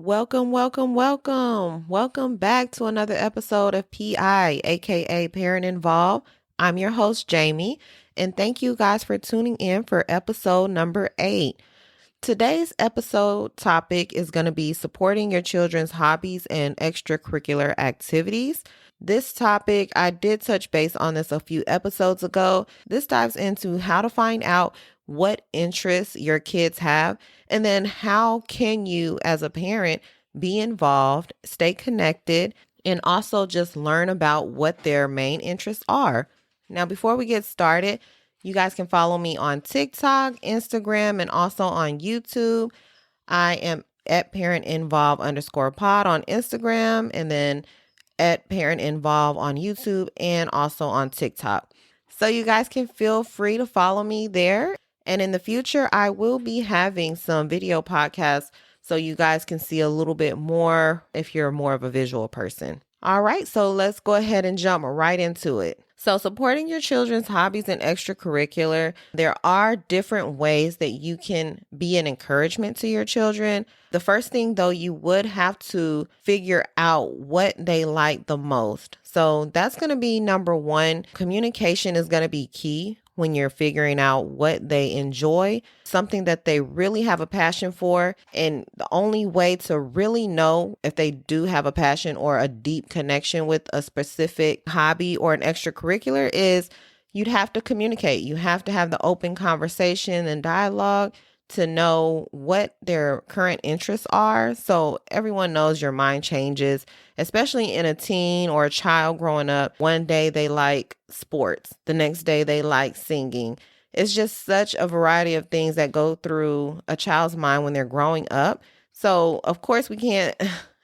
Welcome, welcome, welcome. Welcome back to another episode of PI, aka Parent Involved. I'm your host, Jamie, and thank you guys for tuning in for episode number 8. Today's episode topic is going to be supporting your children's hobbies and extracurricular activities. This topic, I did touch base on this a few episodes ago. This dives into how to find out what interests your kids have, and then how can you as a parent be involved, stay connected, and also just learn about what their main interests are. Now, before we get started, you guys can follow me on TikTok, Instagram, and also on YouTube. I am at parentinvolve_pod on Instagram, and then at parentinvolve on YouTube and also on TikTok. So you guys can feel free to follow me there. And in the future, I will be having some video podcasts so you guys can see a little bit more if you're more of a visual person. All right, so let's go ahead and jump right into it. So supporting your children's hobbies and extracurricular, there are different ways that you can be an encouragement to your children. The first thing, though, you would have to figure out what they like the most. So that's going to be number one. Communication is going to be key when you're figuring out what they enjoy, something that they really have a passion for. And the only way to really know if they do have a passion or a deep connection with a specific hobby or an extracurricular is you'd have to communicate. You have to have the open conversation and dialogue to know what their current interests are. So everyone knows your mind changes, especially in a teen or a child growing up. One day they like sports, the next day they like singing. It's just such a variety of things that go through a child's mind when they're growing up. So of course we can't,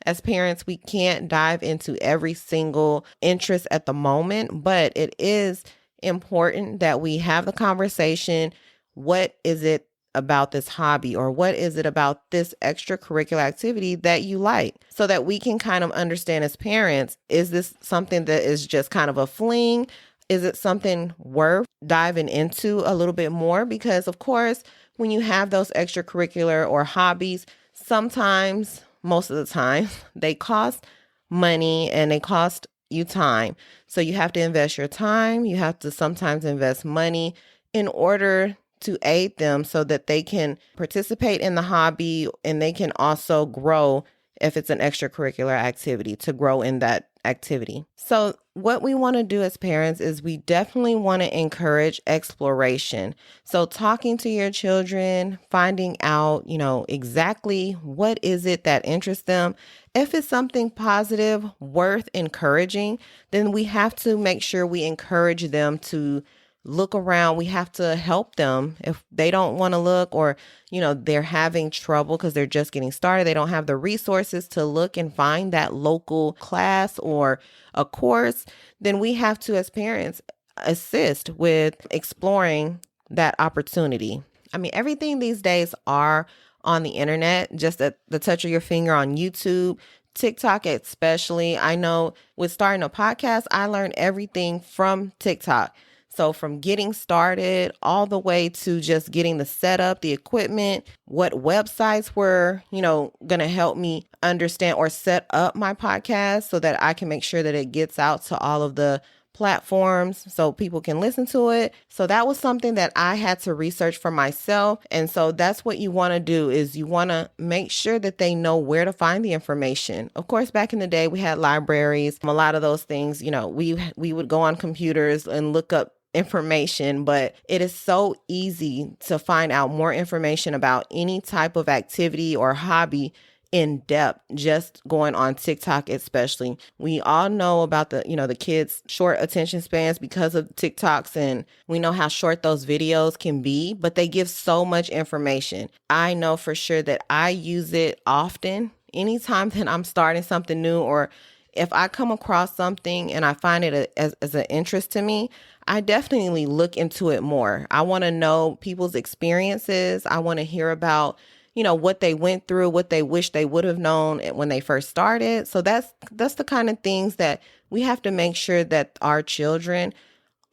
as parents, we can't dive into every single interest at the moment, but it is important that we have the conversation. What is it about this hobby, or what is it about this extracurricular activity that you like, so that we can kind of understand as parents, is this something that is just kind of a fling? Is it something worth diving into a little bit more? Because of course, when you have those extracurricular or hobbies, sometimes, most of the time, they cost money and they cost you time. So you have to invest your time. You have to sometimes invest money in order to aid them so that they can participate in the hobby and they can also grow if it's an extracurricular activity, to grow in that activity. So what we want to do as parents is we definitely want to encourage exploration. So talking to your children, finding out, exactly what is it that interests them. If it's something positive, worth encouraging, then we have to make sure we encourage them to look around. We have to help them if they don't want to look, or, they're having trouble because they're just getting started. They don't have the resources to look and find that local class or a course. Then we have to, as parents, assist with exploring that opportunity. I mean, everything these days are on the internet, just at the touch of your finger on YouTube. TikTok especially. I know with starting a podcast, I learned everything from TikTok. So from getting started all the way to just getting the setup, the equipment, what websites were, going to help me understand or set up my podcast so that I can make sure that it gets out to all of the platforms so people can listen to it. So that was something that I had to research for myself. And so that's what you want to do, is you want to make sure that they know where to find the information. Of course, back in the day, we had libraries. A lot of those things, we would go on computers and look up information, but it is so easy to find out more information about any type of activity or hobby in depth just going on TikTok. Especially, we all know about the kids' short attention spans because of TikToks, and we know how short those videos can be, but they give so much information. I know for sure that I use it often anytime that I'm starting something new, or if I come across something and I find it as an interest to me, I definitely look into it more. I want to know people's experiences. I want to hear about, what they went through, what they wish they would have known when they first started. So that's the kind of things that we have to make sure that our children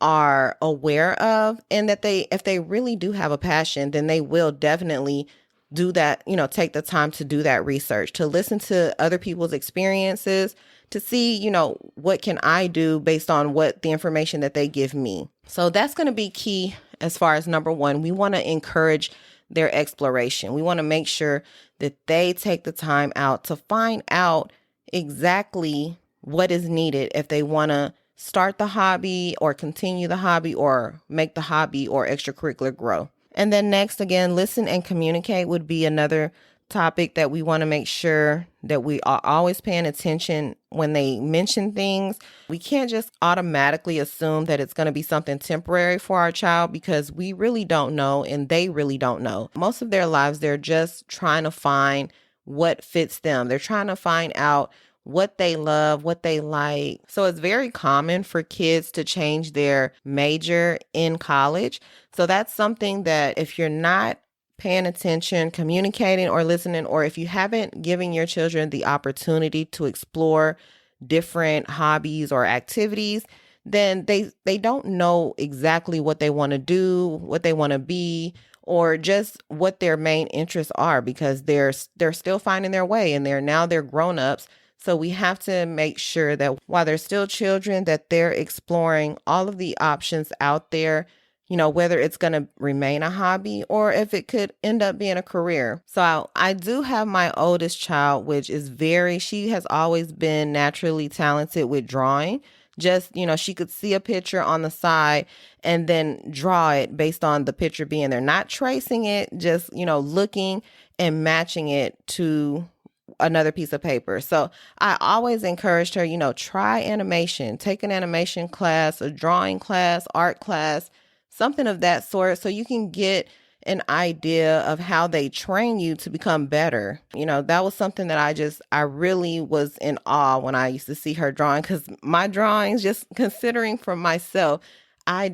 are aware of, and that if they really do have a passion, then they will definitely do that, take the time to do that research, to listen to other people's experiences, to see, what can I do based on what the information that they give me. So that's going to be key as far as number one. We want to encourage their exploration. We want to make sure that they take the time out to find out exactly what is needed if they want to start the hobby or continue the hobby or make the hobby or extracurricular grow. And then next, again, listen and communicate would be another topic that we want to make sure that we are always paying attention when they mention things. We can't just automatically assume that it's going to be something temporary for our child, because we really don't know and they really don't know. Most of their lives, they're just trying to find what fits them. They're trying to find out what they love, what they like. So it's very common for kids to change their major in college. So that's something that if you're not paying attention, communicating or listening, or if you haven't given your children the opportunity to explore different hobbies or activities, then they don't know exactly what they want to do, what they want to be, or just what their main interests are, because they're still finding their way and they're grown-ups. So we have to make sure that while they're still children, that they're exploring all of the options out there, whether it's going to remain a hobby or if it could end up being a career. So I do have my oldest child, which is she has always been naturally talented with drawing. Just, she could see a picture on the side and then draw it based on the picture being there, not tracing it, just, looking and matching it to another piece of paper. So I always encouraged her, try animation, take an animation class, a drawing class, art class, something of that sort, so you can get an idea of how they train you to become better. That was something that I really was in awe when I used to see her drawing, because my drawings, just considering for myself, I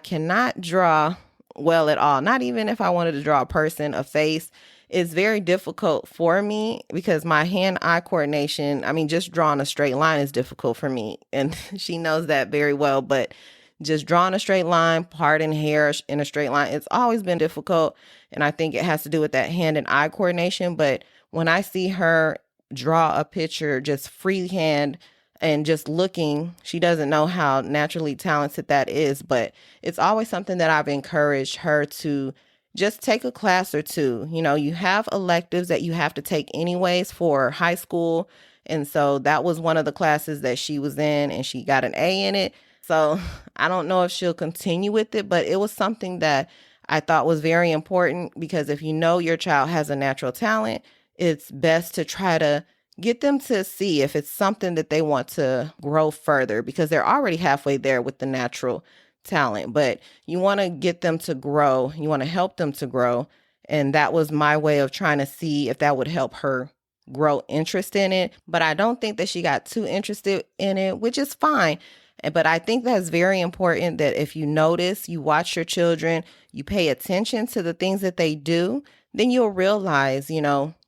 cannot draw well at all. Not even if I wanted to draw a person, a face. It's very difficult for me because my hand-eye coordination, just drawing a straight line is difficult for me. And she knows that very well, but just drawing a straight line, parting hair in a straight line, it's always been difficult. And I think it has to do with that hand and eye coordination. But when I see her draw a picture just freehand and just looking, she doesn't know how naturally talented that is. But it's always something that I've encouraged her to just take a class or two. You have electives that you have to take anyways for high school. And so that was one of the classes that she was in, and she got an A in it. So I don't know if she'll continue with it, but it was something that I thought was very important, because if your child has a natural talent, it's best to try to get them to see if it's something that they want to grow further, because they're already halfway there with the natural talent, but you want to get them to grow. You want to help them to grow. And that was my way of trying to see if that would help her grow interest in it. But I don't think that she got too interested in it, which is fine. But I think that's very important, that if you notice, you watch your children, you pay attention to the things that they do, then you'll realize,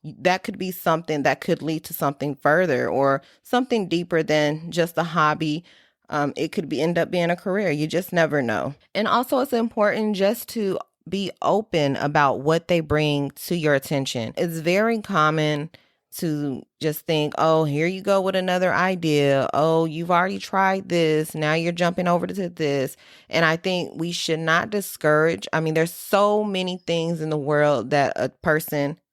that could be something that could lead to something further or something deeper than just a hobby. It could end up being a career. You just never know. And also, it's important just to be open about what they bring to your attention. It's very common to just think, oh, here you go with another idea. Oh, you've already tried this. Now you're jumping over to this. And I think we should not discourage. There's so many things in the world that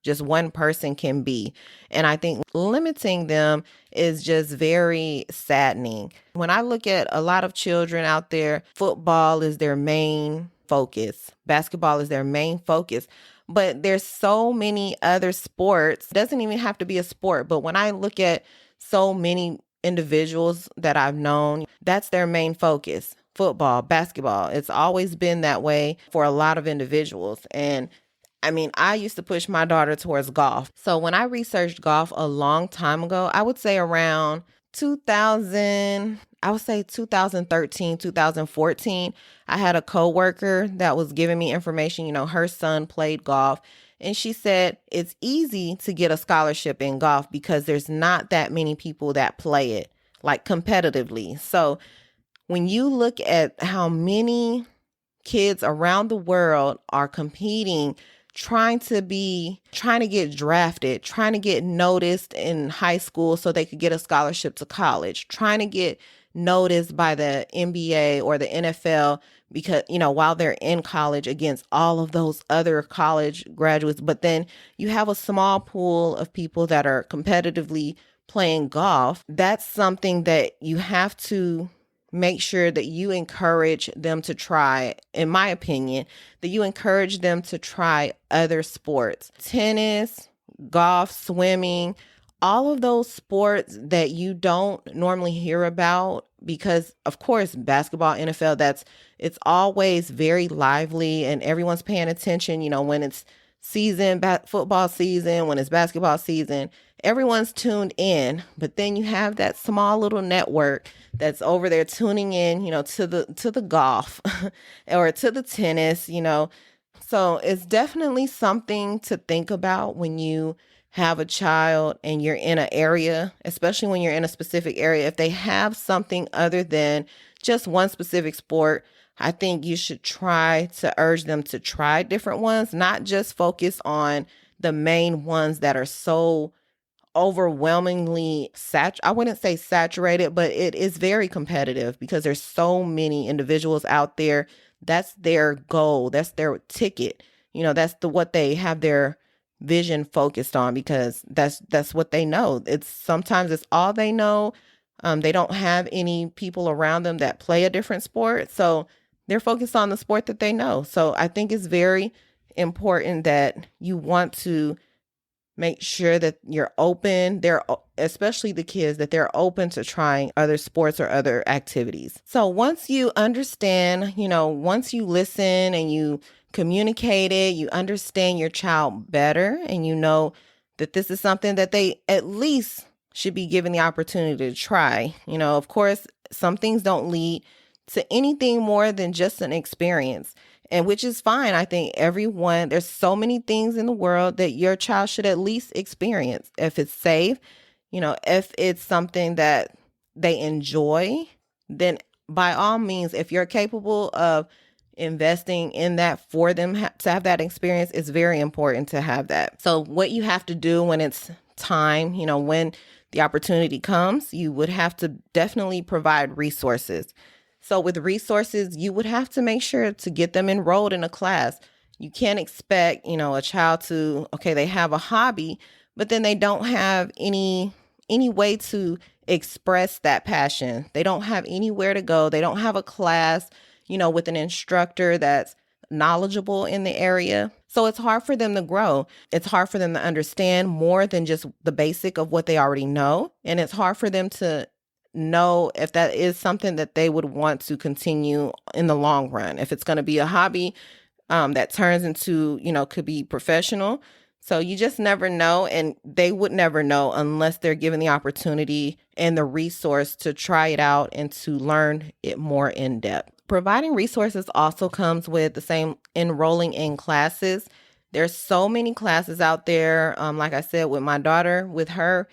just one person can be. And I think limiting them is just very saddening. When I look at a lot of children out there, football is their main focus. Basketball is their main focus. But there's so many other sports. It doesn't even have to be a sport. But when I look at so many individuals that I've known, that's their main focus. Football, basketball. It's always been that way for a lot of individuals. And I used to push my daughter towards golf. So when I researched golf a long time ago, I would say around 2013, 2014, I had a coworker that was giving me information. Her son played golf, and she said it's easy to get a scholarship in golf because there's not that many people that play it, like competitively. So when you look at how many kids around the world are competing trying to get drafted, trying to get noticed in high school so they could get a scholarship to college, trying to get noticed by the NBA or the NFL because, while they're in college against all of those other college graduates. But then you have a small pool of people that are competitively playing golf. That's something that you have to make sure that you encourage them to try, in my opinion, that you encourage them to try other sports, tennis, golf, swimming, all of those sports that you don't normally hear about because, of course, basketball, NFL, it's always very lively and everyone's paying attention, when it's football season, when it's basketball season, everyone's tuned in. But then you have that small little network that's over there tuning in, to the golf or to the tennis, So it's definitely something to think about when you have a child and you're in an area, especially when you're in a specific area. If they have something other than just one specific sport, I think you should try to urge them to try different ones, not just focus on the main ones that are so overwhelmingly I wouldn't say saturated, but it is very competitive because there's so many individuals out there. That's their goal. That's their ticket. That's what they have their vision focused on because that's what they know. Sometimes it's all they know. They don't have any people around them that play a different sport. So they're focused on the sport that they know. So I think it's very important that you want to make sure that you're open, especially the kids, that they're open to trying other sports or other activities. So once you understand, once you listen and you communicate it, you understand your child better, and you know that this is something that they at least should be given the opportunity to try. Of course, some things don't lead to anything more than just an experience. And which is fine. I think there's so many things in the world that your child should at least experience. If it's safe, if it's something that they enjoy, then by all means, if you're capable of investing in that for them to have that experience, it's very important to have that. So what you have to do when it's time, when the opportunity comes, you would have to definitely provide resources. So with resources, you would have to make sure to get them enrolled in a class. You can't expect, a child they have a hobby, but then they don't have any way to express that passion. They don't have anywhere to go. They don't have a class, with an instructor that's knowledgeable in the area. So it's hard for them to grow. It's hard for them to understand more than just the basic of what they already know. And it's hard for them to know if that is something that they would want to continue in the long run. If it's going to be a hobby that turns into, could be professional. So you just never know. And they would never know unless they're given the opportunity and the resource to try it out and to learn it more in depth. Providing resources also comes with the same enrolling in classes. There's so many classes out there. Like I said, with my daughter, with her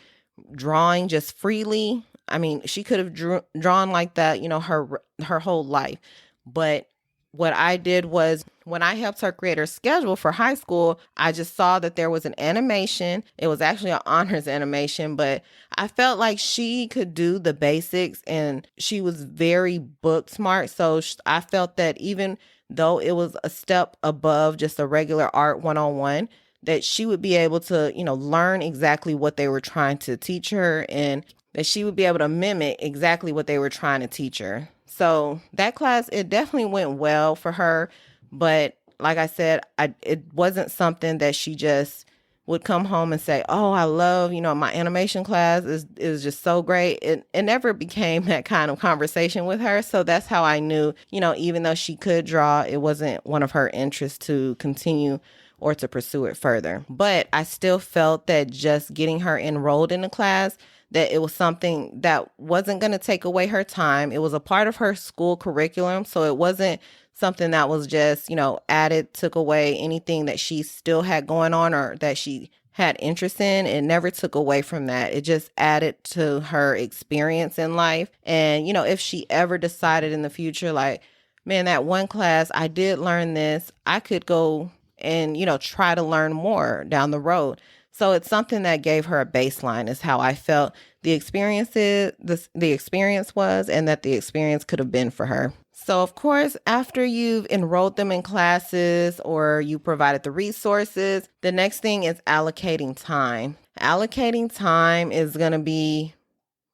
drawing just freely, I mean, she could have drawn like that, her whole life. But what I did was when I helped her create her schedule for high school, I just saw that there was an animation. It was actually an honors animation, but I felt like she could do the basics and she was very book smart. So I felt that even though it was a step above just a regular art 101, that she would be able to, learn exactly what they were trying to teach her and that she would be able to mimic exactly what they were trying to teach her. So that class, it definitely went well for her. But like I said, it wasn't something that she just would come home and say, oh, I love, my animation class is just so great. It never became that kind of conversation with her. So that's how I knew, even though she could draw, it wasn't one of her interests to continue or to pursue it further. But I still felt that just getting her enrolled in the class, that it was something that wasn't going to take away her time. It was a part of her school curriculum. So it wasn't something that was just, added, took away anything that she still had going on or that she had interest in. It never took away from that. It just added to her experience in life. And, if she ever decided in the future, like, man, that one class, I did learn this, I could go and, try to learn more down the road. So it's something that gave her a baseline is how I felt the experience was, and that the experience could have been for her. So of course, after you've enrolled them in classes or you provided the resources, the next thing is allocating time. Allocating time is going to be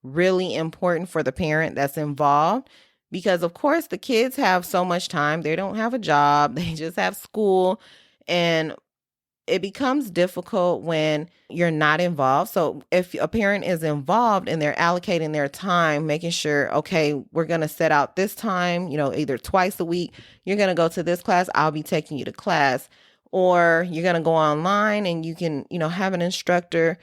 really important for the parent that's involved, because of course the kids have so much time. They don't have a job, they just have school, and it becomes difficult when you're not involved. So if a parent is involved and they're allocating their time, making sure, okay, we're going to set out this time, either twice a week, you're going to go to this class, I'll be taking you to class, or you're going to go online and you can, have an instructor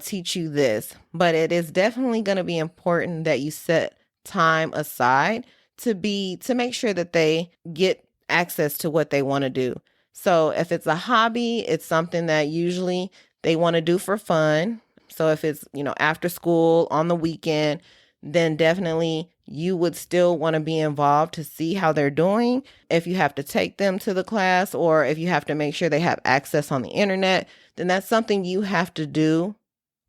teach you this. But it is definitely going to be important that you set time aside to make sure that they get access to what they want to do. So if it's a hobby, it's something that usually they want to do for fun. So if it's, after school on the weekend, then definitely you would still want to be involved to see how they're doing. If you have to take them to the class, or if you have to make sure they have access on the internet, then that's something you have to do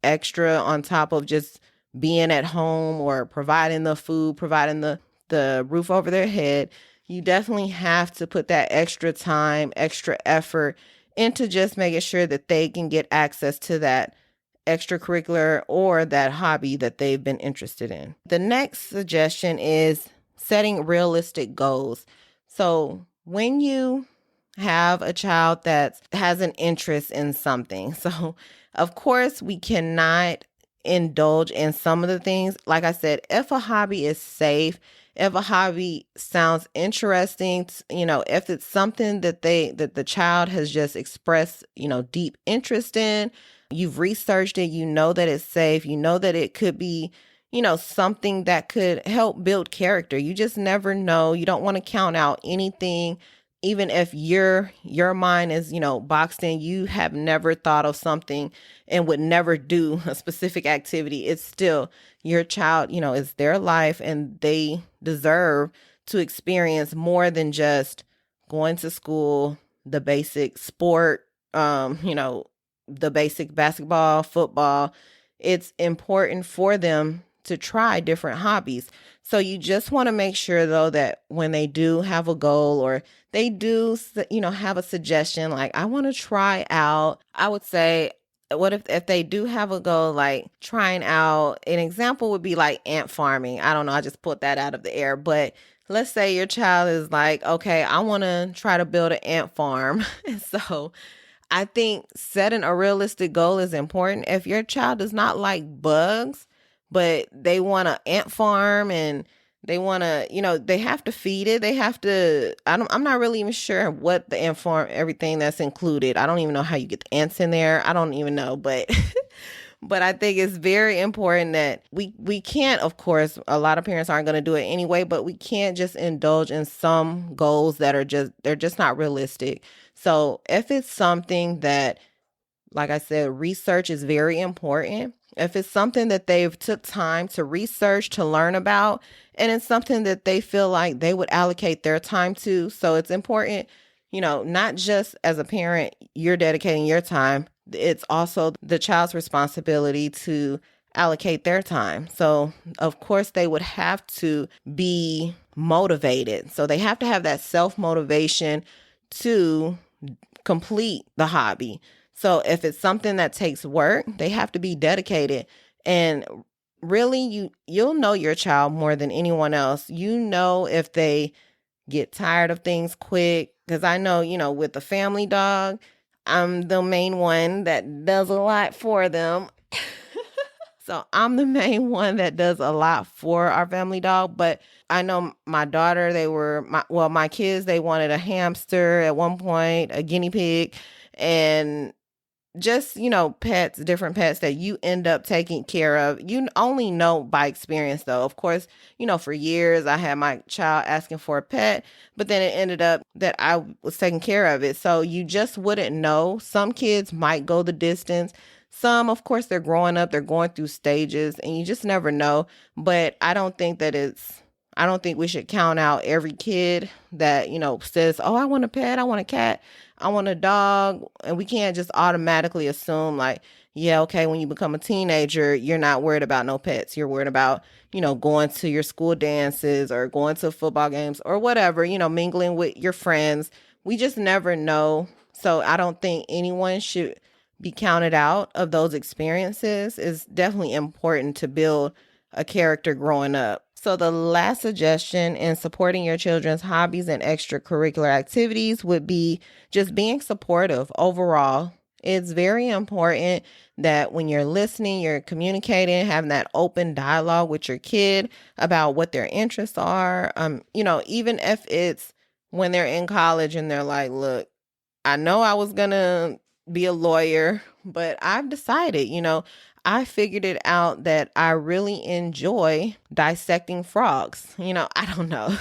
extra on top of just being at home or providing the food, providing the roof over their head. You definitely have to put that extra time, extra effort into just making sure that they can get access to that extracurricular or that hobby that they've been interested in. The next suggestion is setting realistic goals. So when you have a child that has an interest in something, so of course we cannot indulge in some of the things. Like I said, if a hobby is safe, if a hobby sounds interesting, if it's something that the child has just expressed, deep interest in, you've researched it, that it's safe, that it could be, something that could help build character. You just never know. You don't want to count out anything. Even if your mind is, boxed in, you have never thought of something and would never do a specific activity. It's still your child, it's their life, and they deserve to experience more than just going to school, the basic sport, the basic basketball, football. It's important for them to try different hobbies. So you just want to make sure, though, that when they do have a goal, or they do, have a suggestion, like, I want to try out, I would say, what if they do have a goal, like trying out, an example would be like ant farming. I don't know, I just put that out of the air, but let's say your child is like, okay, I want to try to build an ant farm. So I think setting a realistic goal is important. If your child does not like bugs, but they want an ant farm, and they want to, they have to feed it. They have to, I'm not really even sure what the ant farm, everything that's included. I don't even know how you get the ants in there. I don't even know, but, but I think it's very important that we can't, of course, a lot of parents aren't going to do it anyway, but we can't just indulge in some goals that they're just not realistic. So if it's something that, like I said, research is very important. If it's something that they've took time to research, to learn about, and it's something that they feel like they would allocate their time to. So it's important, not just as a parent, you're dedicating your time. It's also the child's responsibility to allocate their time. So of course they would have to be motivated. So they have to have that self-motivation to complete the hobby. So if it's something that takes work, they have to be dedicated. And really, you'll know your child more than anyone else. If they get tired of things quick. Because I know, with the family dog, I'm the main one that does a lot for them. So I'm the main one that does a lot for our family dog. But I know my daughter, my kids, they wanted a hamster at one point, a guinea pig, and just, pets, different pets that you end up taking care of. You only know by experience, though. Of course, for years I had my child asking for a pet, but then it ended up that I was taking care of it. So you just wouldn't know. Some kids might go the distance. Some, of course, they're growing up, they're going through stages, and you just never know. But I don't think that it's I don't think we should count out every kid that, says, oh, I want a pet, I want a cat, I want a dog. And we can't just automatically assume like, yeah, okay, when you become a teenager, you're not worried about no pets. You're worried about, going to your school dances or going to football games or whatever, mingling with your friends. We just never know. So I don't think anyone should be counted out of those experiences. It's definitely important to build a character growing up. So the last suggestion in supporting your children's hobbies and extracurricular activities would be just being supportive overall. It's very important that when you're listening, you're communicating, having that open dialogue with your kid about what their interests are. Even if it's when they're in college and they're like, look, I know I was going to be a lawyer, but I've decided, I figured it out that I really enjoy dissecting frogs. I don't know.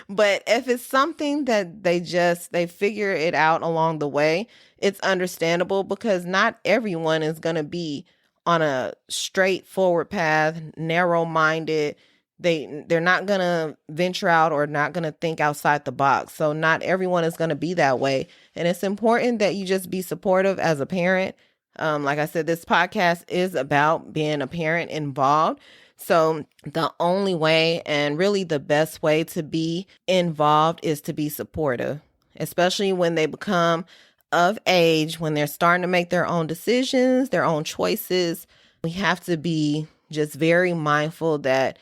But if it's something that they figure it out along the way, it's understandable because not everyone is going to be on a straightforward path, narrow-minded. They're not going to venture out or not going to think outside the box. So not everyone is going to be that way. And it's important that you just be supportive as a parent. Like I said, this podcast is about being a parent involved. So the only way and really the best way to be involved is to be supportive, especially when they become of age, when they're starting to make their own decisions, their own choices. We have to be just very mindful that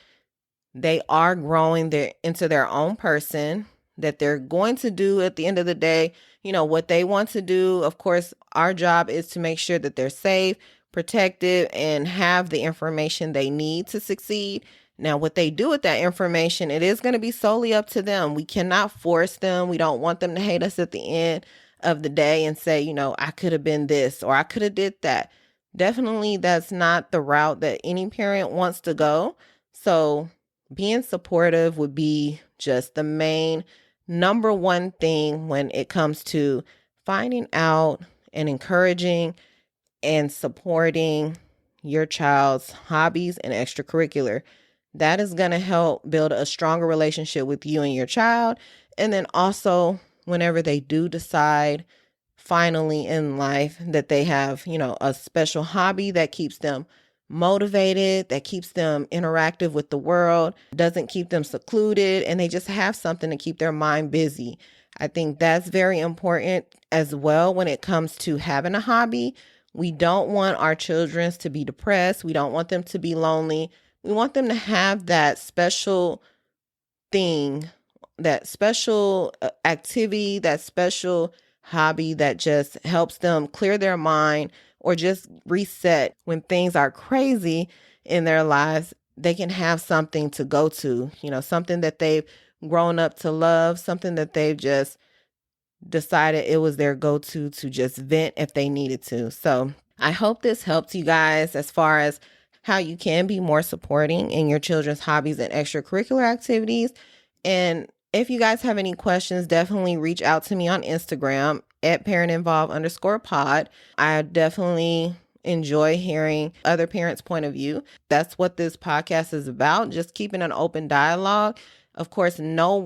they are growing into their own person, that they're going to do at the end of the day, what they want to do. Of course, our job is to make sure that they're safe, protected, and have the information they need to succeed. Now, what they do with that information, it is going to be solely up to them. We cannot force them. We don't want them to hate us at the end of the day and say, I could have been this or I could have did that. Definitely, that's not the route that any parent wants to go. So being supportive would be just the main number one thing when it comes to finding out and encouraging and supporting your child's hobbies and extracurricular. That is going to help build a stronger relationship with you and your child. And then also, whenever they do decide finally in life that they have, a special hobby that keeps them motivated, that keeps them interactive with the world, doesn't keep them secluded, and they just have something to keep their mind busy. I think that's very important as well when it comes to having a hobby. We don't want our children to be depressed. We don't want them to be lonely. We want them to have that special thing, that special activity, that special hobby that just helps them clear their mind or just reset when things are crazy in their lives. They can have something to go to, something that they've grown up to love, something that they've just decided it was their go-to to just vent if they needed to. So I hope this helps you guys as far as how you can be more supporting in your children's hobbies and extracurricular activities. And if you guys have any questions, definitely reach out to me on Instagram at parentinvolve_pod. I definitely enjoy hearing other parents' point of view. That's what this podcast is about, just keeping an open dialogue. Of course, no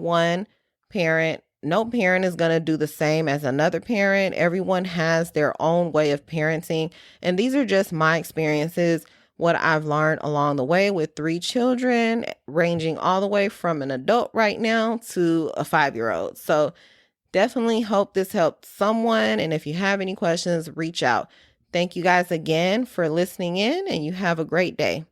parent is going to do the same as another parent. Everyone has their own way of parenting. And these are just my experiences, what I've learned along the way with 3 children, ranging all the way from an adult right now to a 5-year-old. So definitely hope this helped someone. And if you have any questions, reach out. Thank you guys again for listening in, and you have a great day.